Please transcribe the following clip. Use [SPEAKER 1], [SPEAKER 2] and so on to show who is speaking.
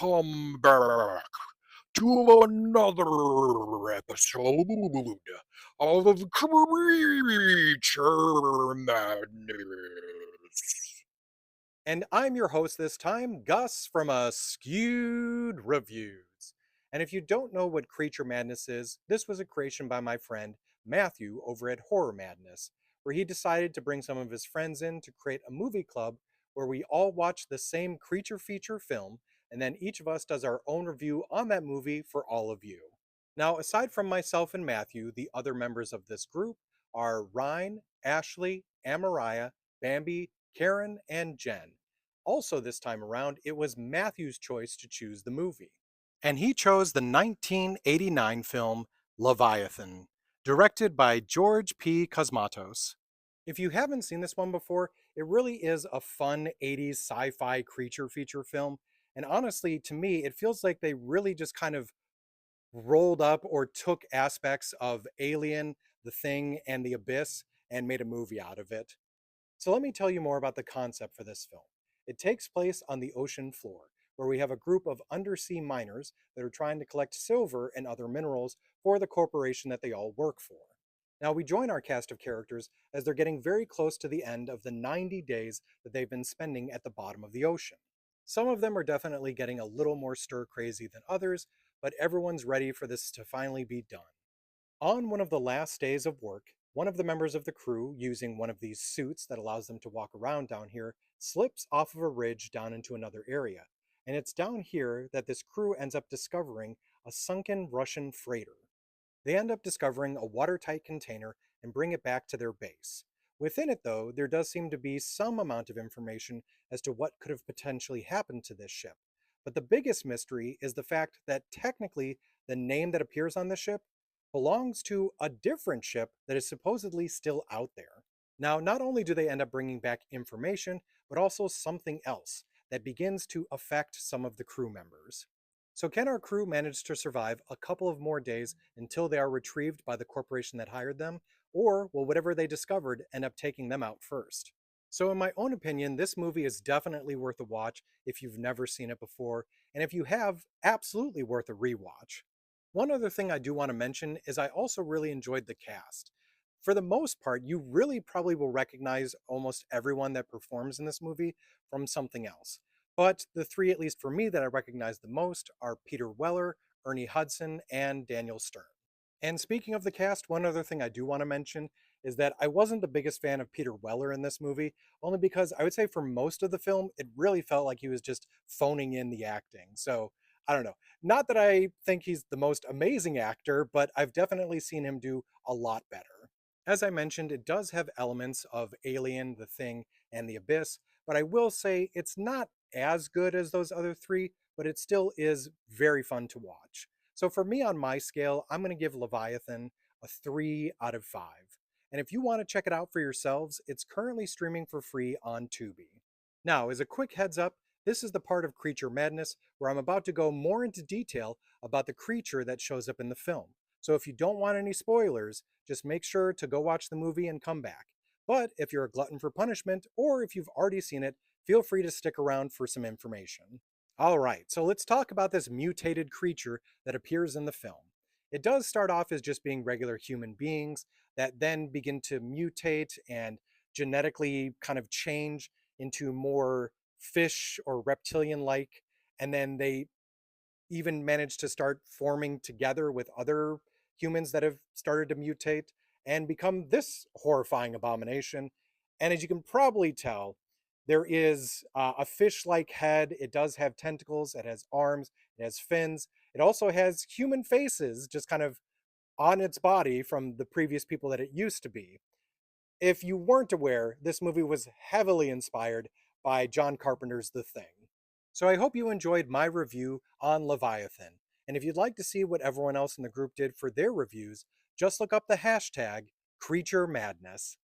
[SPEAKER 1] welcome back to another episode of Creature Madness.
[SPEAKER 2] And I'm your host this time, Gus from Askewed Reviews. And if you don't know what Creature Madness is, this was a creation by my friend Matthew over at Horror Madness, where he decided to bring some of his friends in to create a movie club where we all watch the same creature feature film, and then each of us does our own review on that movie for all of you. Now, aside from myself and Matthew, the other members of this group are Ryan, Ashley, Amariah, Bambi, Karen, and Jen. Also, this time around, it was Matthew's choice to choose the movie. And he chose the 1989 film Leviathan, directed by George P. Cosmatos. If you haven't seen this one before, it really is a fun 80s sci fi creature feature film. And honestly, to me, it feels like they really just kind of rolled up or took aspects of Alien, The Thing, and The Abyss and made a movie out of it. So let me tell you more about the concept for this film. It takes place on the ocean floor, where we have a group of undersea miners that are trying to collect silver and other minerals for the corporation that they all work for. Now, we join our cast of characters as they're getting very close to the end of the 90 days that they've been spending at the bottom of the ocean. Some of them are definitely getting a little more stir crazy than others, but everyone's ready for this to finally be done. On one of the last days of work, one of the members of the crew, using one of these suits that allows them to walk around down here, slips off of a ridge down into another area. And it's down here that this crew ends up discovering a sunken Russian freighter. They end up discovering a watertight container and bring it back to their base. Within it, though, there does seem to be some amount of information as to what could have potentially happened to this ship. But the biggest mystery is the fact that technically the name that appears on the ship belongs to a different ship that is supposedly still out there. Now, not only do they end up bringing back information, but also something else that begins to affect some of the crew members. So, can our crew manage to survive a couple of more days until they are retrieved by the corporation that hired them? Or will whatever they discovered end up taking them out first? So, in my own opinion, this movie is definitely worth a watch if you've never seen it before, and if you have, absolutely worth a rewatch. One other thing I do want to mention is I also really enjoyed the cast. For the most part, you really probably will recognize almost everyone that performs in this movie from something else. But the three, at least for me, that I recognize the most are Peter Weller, Ernie Hudson, and Daniel Stern. And speaking of the cast, one other thing I do want to mention is that I wasn't the biggest fan of Peter Weller in this movie, only because I would say for most of the film, it really felt like he was just phoning in the acting. So I don't know. Not that I think he's the most amazing actor, but I've definitely seen him do a lot better. As I mentioned, it does have elements of Alien, The Thing, and The Abyss, but I will say it's not as good as those other three, but it still is very fun to watch. So for me on my scale, I'm going to give Leviathan a 3 out of 5. And if you want to check it out for yourselves, it's currently streaming for free on Tubi. Now, as a quick heads up, this is the part of Creature Madness where I'm about to go more into detail about the creature that shows up in the film. So if you don't want any spoilers, just make sure to go watch the movie and come back. But if you're a glutton for punishment, or if you've already seen it, feel free to stick around for some information. Alright, so let's talk about this mutated creature that appears in the film. It does start off as just being regular human beings that then begin to mutate and genetically kind of change into more fish or reptilian like, and then they even manage to start forming together with other humans that have started to mutate and become this horrifying abomination. And as you can probably tell, there is a fish like head. It does have tentacles, it has arms, it has fins. It also has human faces just kind of on its body from the previous people that it used to be. If you weren't aware, this movie was heavily inspired by John Carpenter's The Thing. So I hope you enjoyed my review on Leviathan. And if you'd like to see what everyone else in the group did for their reviews, just look up the hashtag Creature Madness.